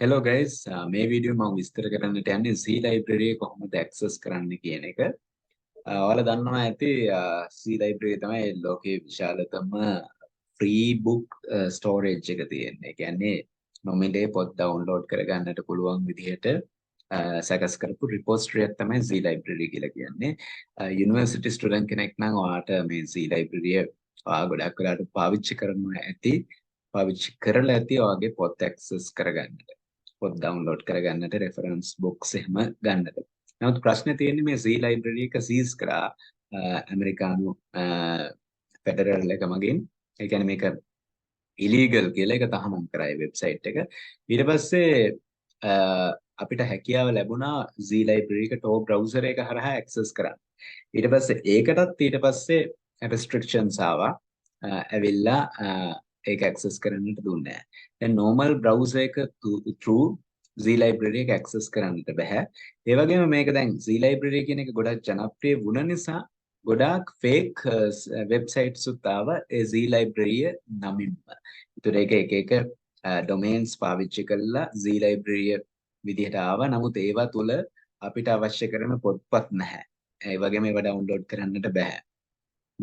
Hello guys, මේ video මම විස්තර කරන්නට යන්නේ C library එක කොහොමද access කරන්න කියන එක. ඔයාලා දන්නවා ඇති C library තමයි ලෝකයේ විශාලතම free book storage එක තියෙන්නේ. ඒ කියන්නේ නොමිලේ පොත් download කරගන්නට පුළුවන් විදිහට සකස් කරපු repository එක තමයි C library කියලා කියන්නේ. university student කෙනෙක් නම් ඔයාට මේ C library ඔයා ගොඩක් වෙලාට පාවිච්චි කරනවා ඇති. පාවිච්චි කරලා ඇති ඔයාගේ පොත් access කරගන්නට. පොත් ඩවුන්ලෝඩ් කරගන්නට රෙෆරන්ස් බොක්ස් එහෙම ගන්නට. නමුත් ප්‍රශ්නේ තියෙන්නේ මේ C library එක සීස් කරා ඇමරිකානු ෆෙඩරල් එක මගින්. ඒ කියන්නේ මේක ඉලීගල් කියලා එක තහනම් කරා ඒ වෙබ්සයිට් එක. ඊට පස්සේ අපිට හැකියාව ලැබුණා C library එක Tor browser එක හරහා access කරන්න. ඊට පස්සේ ඊට පස්සේ restrictions ආවා. ඇවිල්ලා ඒක access කරන්නට දුන්නේ නැහැ. දැන් normal browser එක through Z library එක access කරන්නට බෑ. ඒ වගේම මේක දැන් Z library කියන එක ගොඩක් ජනප්‍රිය වුණ නිසා ගොඩාක් fake websites උත් ආවා ඒ Z library නමින්ම. ඒතර ඒක එක domains පාවිච්චි කරලා Z library විදිහට ආවා. නමුත් ඒවා තුල අපිට අවශ්‍ය කරන පොත්පත් නැහැ. ඒ වගේම ඒවා download කරන්නට බෑ.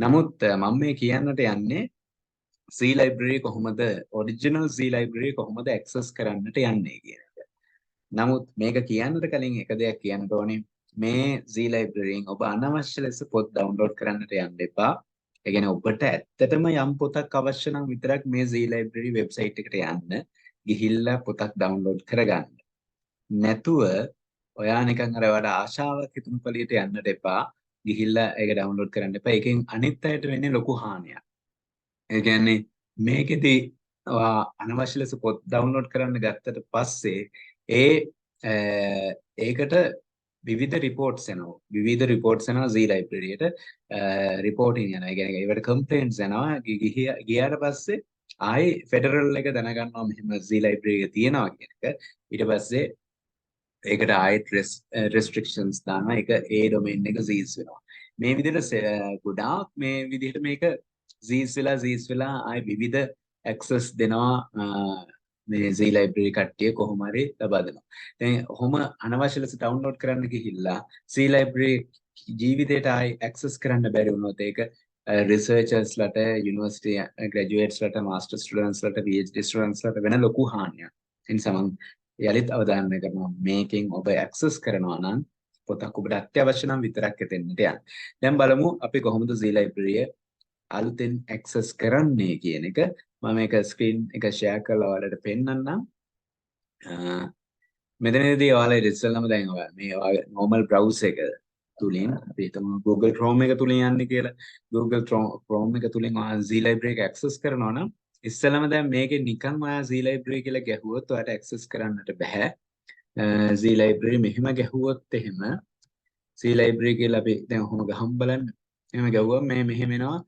නමුත් මම මේ කියන්නට යන්නේ C library කොහොමද original C library කොහොමද access කරන්නට යන්නේ කියන එක. නමුත් මේක කියන්නට කලින් එක දෙයක් කියන්න ඕනේ. මේ Z library එකෙන් ඔබ අනවශ්‍ය ලෙස පොත් download කරන්නට යන්න එපා. ඒ කියන්නේ ඔබට ඇත්තටම යම් පොතක් අවශ්‍ය නම් විතරක් මේ Z library website එකට යන්න, ගිහිල්ලා පොතක් download කරගන්න. නැතුව ඔයා නිකන් අර වඩා ආශාවක් හිතුණු පළියට යන්නට එපා. ගිහිල්ලා ඒක download කරන්න එපා. ඒකෙන් අනිත් අයට වෙන්නේ ලොකු හානියක්. ඒ කියන්නේ මේකෙදි අනවශ්‍ය ලෙස පොත් ඩවුන්ලෝඩ් කරන්න ගත්තට පස්සේ ඒකට විවිධ රිපෝට්ස් එනවා. විවිධ රිපෝට්ස් එනවා Z library එකට රිපෝටින් යනවා. ඒ කියන්නේ ඒවට කම්ප්ලේන්ට්ස් එනවා. ගියාට පස්සේ ආයි ෆෙඩරල් එක දැනගන්නවා මෙහෙම Z library එක තියෙනවා කියන එක. ඊට පස්සේ ඒකට ආයෙත් restrictions දානවා. ඒක ඒ domain එක සීස් වෙනවා. මේ විදිහට ගොඩාක් මේ විදිහට මේක සීස් වෙලා ආයි විවිධ access දෙනවා මේ Z library කට්ටිය කොහොම හරි ලබා දෙනවා. දැන් ඔහොම අනවශ්‍ය ලෙස download කරන්න ගිහිල්ලා Z library ජීවිතේට ආයි access කරන්න බැරි වුණොත් ඒක researchers ලට university graduates ලට master students ලට PhD students ලට වෙන ලොකු හානියක්. ඒ නිසා මම යලිත් අවධානය කරනවා මේකෙන් ඔබ access කරනවා නම් පොතක් ඔබට අත්‍යවශ්‍ය නම් විතරක් එතෙන්නට යන්න. දැන් බලමු අපි කොහොමද Z library අලුතෙන් access කරන්නේ කියන එක. මම මේක screen එක share කරලා ඔයාලට පෙන්නන්නම්. මෙතනදී ඔයාලා ඉස්සෙල්ලාම දැන් ඔයාලා මේ normal browser එක තුලින් අපි හිතමු Google Chrome එක තුලින් යන්නේ කියලා. Google Chrome එක තුලින් ඔයා Z library එක access කරනවා නම් ඉස්සෙල්ලාම දැන් මේකේ නිකන් ඔයා Z library කියලා ගැහුවොත් ඔයාලට access කරන්නට බෑ. Z library මෙහෙම ගැහුවොත් එහෙම Z library කියලා අපි දැන් ඔහොම ගහමු බලන්න. එහෙම ගැහුවම මේ මෙහෙම එනවා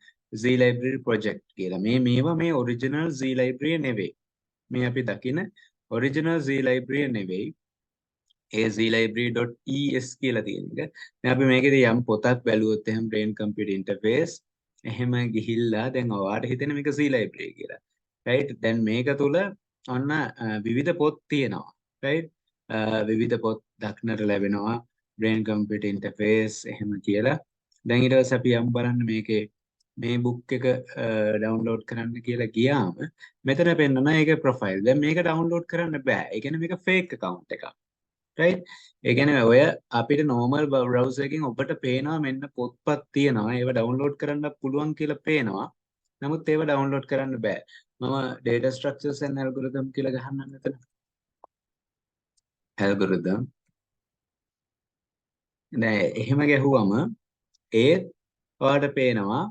Z library project කියලා. මේවා මේ original Z library නෙවෙයි. මේ අපි දකින original Z library නෙවෙයි. ඒ zlibrary.es කියලා තියෙන එක. දැන් අපි මේකේදී යම් පොතක් බැලුවොත් එහෙනම් brain computer interface එහෙම ගිහිල්ලා දැන් ඔයාලට හිතෙන මේක Z library කියලා. right? දැන් මේක තුල ඔන්න විවිධ පොත් තියෙනවා. right? විවිධ පොත් දක්නට ලැබෙනවා brain computer interface එහෙම කියලා. දැන් ඊට පස්සේ අපි යම් බලන්න මේකේ මේ book එක download කරන්න කියලා ගියාම මෙතන පෙන්නන ඒකේ profile. දැන් මේක download කරන්න බෑ. ඒ කියන්නේ මේක fake account එකක්. right? ඒ කියන්නේ ඔය අපිට normal browser එකකින් ඔබට පේනවා මෙන්න පොත්පත් තියෙනවා. ඒව download කරන්න පුළුවන් කියලා පේනවා. නමුත් ඒව download කරන්න බෑ. මම data structures and algorithm කියලා ගහන්නම් මෙතන. algorithm. දැන් එහෙම ගැහුවම ඒත් ඔයාලට පේනවා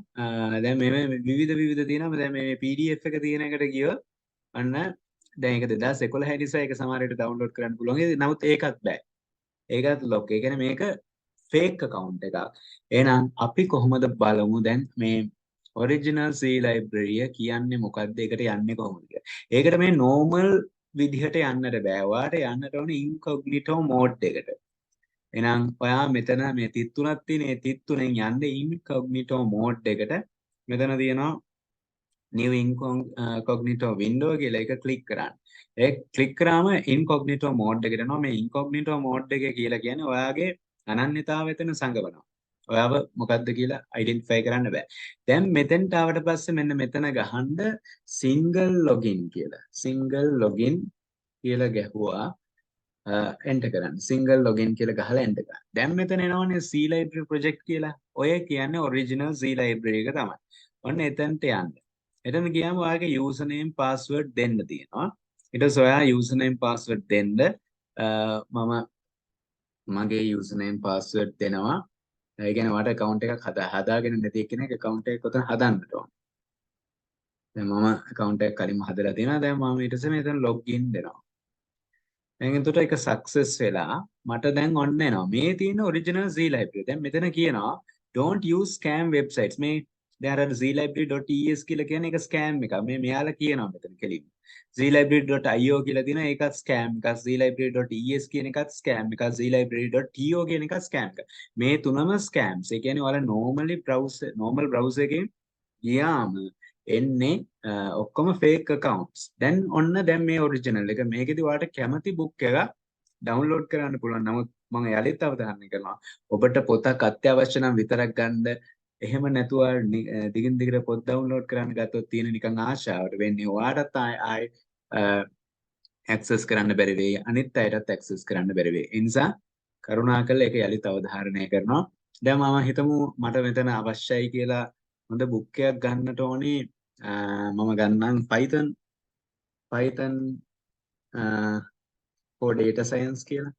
දැන් මේ විවිධ තියෙනවා. දැන් මේ PDF එක තියෙන එකට ගියොත් අන්න දැන් ඒක 2011 නිසා ඒක සමහරවිට download කරන්න පුළුවන්. නමුත් ඒකත් බෑ. ඒකත් lock. ඒ කියන්නේ මේක fake account එකක්. එහෙනම් අපි කොහොමද බලමු දැන් මේ original C library කියන්නේ මොකක්ද? ඒකට යන්නේ කොහොමද කියලා. ඒකට මේ normal විදිහට යන්නට බෑ. ඔයාලට යන්නට ඕනේ incognito mode එකට. එහෙනම් ඔයා මෙතන මේ තිත් තුනක් තියෙන. ඒ තිත් තුනෙන් යන්නේ incognito mode එකට. මෙතන තියෙනවා new incognito window කියලා එක ක්ලික් කරන්න. ඒ ක්ලික් කරාම incognito mode එකට යනවා. මේ incognito mode එක කියලා කියන්නේ ඔයාගේ අනන්‍යතාවය එතන සංගවනවා. ඔයාව මොකද්ද කියලා identify කරන්න බෑ. දැන් මෙතෙන්ට ආවට පස්සේ මෙන්න මෙතන ගහන්න single login කියලා. single login කියලා ගැහුවා enter කරන්න. single login කියලා ගහලා enter කරන්න. දැන් මෙතන එනවනේ C library project කියලා. ඔය කියන්නේ original C library එක තමයි. ඔන්න එතනට යන්න. එතන ගියාම ඔයාගේ user name password දෙන්න තියෙනවා. ඊට පස්සේ ඔයා user name password දෙන්න මම මගේ user name password දෙනවා. ඒ කියන්නේ ඔයාට account එකක් හදාගෙන නැති කෙනෙක් account එකක් උතන හදන්න ඕන. දැන් මම account එකක් කලින්ම හදලා තියෙනවා. දැන් මම ඊට පස්සේ මෙතන login දෙනවා. දැන් එතකොට ඒක සක්සස් වෙලා මට දැන් ඔන්න එනවා මේ තියෙන ඔරිජිනල් Z library. දැන් මෙතන කියනවා don't use scam websites. මේ දැන් අර zlibrary.es කියලා කියන එක scam එකක්. මේ මෙයාලා කියනවා මෙතන කෙලින්. zlibrary.io කියලා තියෙනවා ඒකත් scam එකක්. zlibrary.es කියන එකත් scam එකක්. zlibrary.to කියන එකත් scam එකක්. මේ තුනම scams. ඒ කියන්නේ ඔයාලා normal browser එකෙන් ගියාම එන්නේ ඔක්කොම fake accounts. දැන් මේ original එක මේකෙදි ඔයාලට කැමති book එක download කරන්න පුළුවන්. නමුත් මම යලිත් අවධාරණය කරනවා ඔබට පොතක් අත්‍යවශ්‍ය නම් විතරක් ගන්න. එහෙම නැතුව දිගින් දිගට පොත් download කරන්න ගත්තොත් තියෙන නිකන් ආශාවට වෙන්නේ ඔයාටත් ආයි access කරන්න බැරි වෙයි. අනිත් අයටත් access කරන්න බැරි වෙයි. ඒ නිසා කරුණාකරලා ඒක යලිත් අවධාරණය කරනවා. දැන් මම හිතමු මට මෙතන අවශ්‍යයි කියලා හොඳ book එකක් ගන්නට ඕනේ. මම ගන්නම් Python for data science කියලා.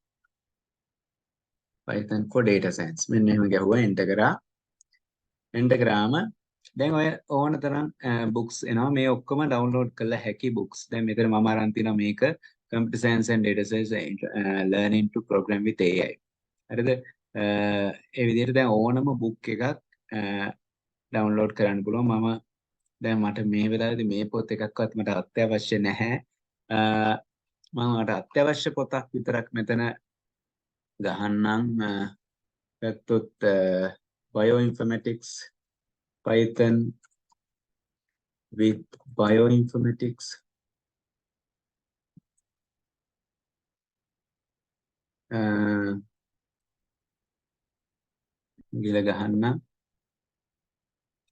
Python for data science. මෙන්න එහෙම ගැහුවා enter කරා. enter කරාම දැන් ඔය ඕන තරම් books එනවා. මේ ඔක්කොම download කරලා හැකි books. දැන් මෙතන මම අරන් තිනවා මේක computer science and data science learning to program with AI. හරිද? ඒ විදිහට දැන් ඕනම book එකක් download කරන්න පුළුවන්. දැන් මට මේ වෙලාවේදී මේ පොත් එකක්වත් මට අත්‍යවශ්‍ය නැහැ. මට අත්‍යවශ්‍ය පොතක් විතරක් මෙතන ගහන්නම්. ගත්තොත් bioinformatics Python with bioinformatics ගිල ගහන්නම්.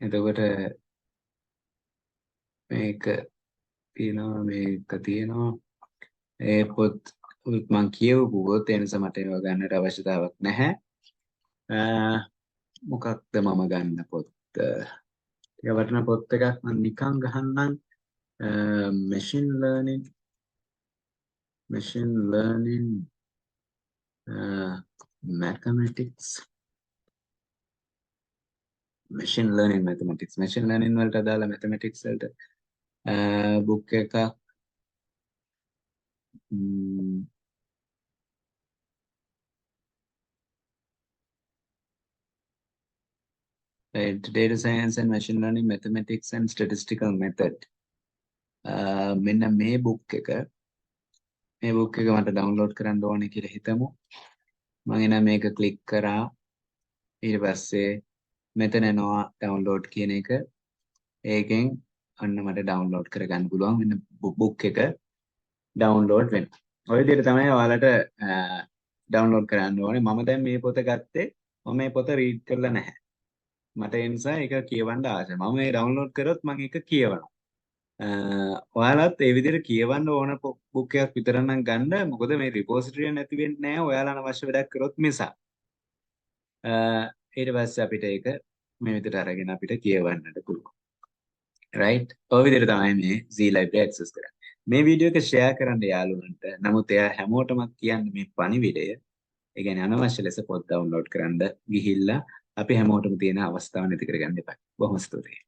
එතකොට මේක තියෙනවා ඒ පොත් මම කියවපු පොත් ඒ නිසා මට ඒව ගන්නට අවශ්‍යතාවක් නැහැ. මොකක්ද මම ගන්න පොත්? ටික වටින පොත් එකක් මම නිකන් ගහන්නම්. machine learning mathematics machine learning වලට අදාළ mathematics වලට book එකක් data science and machine learning mathematics and statistical method. මෙන්න මේ book එක මට download කරන්න ඕනේ කියලා හිතමු. මම එන මේක click කරා. ඊට පස්සේ මෙතන එනවා download කියන එක. ඒකෙන් අන්න මට download කරගන්න පුළුවන්. මෙන්න book එක download වෙනවා. ඔය විදිහට තමයි ඔයාලට download කරන්න ඕනේ. මම දැන් මේ පොත ගත්තේ. මම මේ පොත read කරලා නැහැ. මට ඒ නිසා ඒක කියවන්න ආසයි. මම මේ download කරොත් මම ඒක කියවනවා. ඔයාලත් ඒ විදිහට කියවන්න ඕන book එකක් විතර නම් ගන්න. මොකද මේ repository එක නැති වෙන්නේ නැහැ. ඔයාලා අවශ්‍ය වැඩක් කරොත් මිසක්. ඊට පස්සේ අපිට ඒක මේ විදිහට අරගෙන අපිට කියවන්නට පුළුවන්. right? ඔය විදිහට තමයි මේ Z library access කරන්නේ. මේ වීඩියෝ එක share කරන්න යාළුවන්ට. නමුත් එයා හැමෝටම කියන්නේ මේ පණිවිඩය. ඒ කියන්නේ අනවශ්‍ය ලෙස පොත් download කරන්න ගිහිල්ලා අපි හැමෝටම තියෙන අවස්ථාව නැති කරගන්න එපා. බොහොම ස්තුතියි.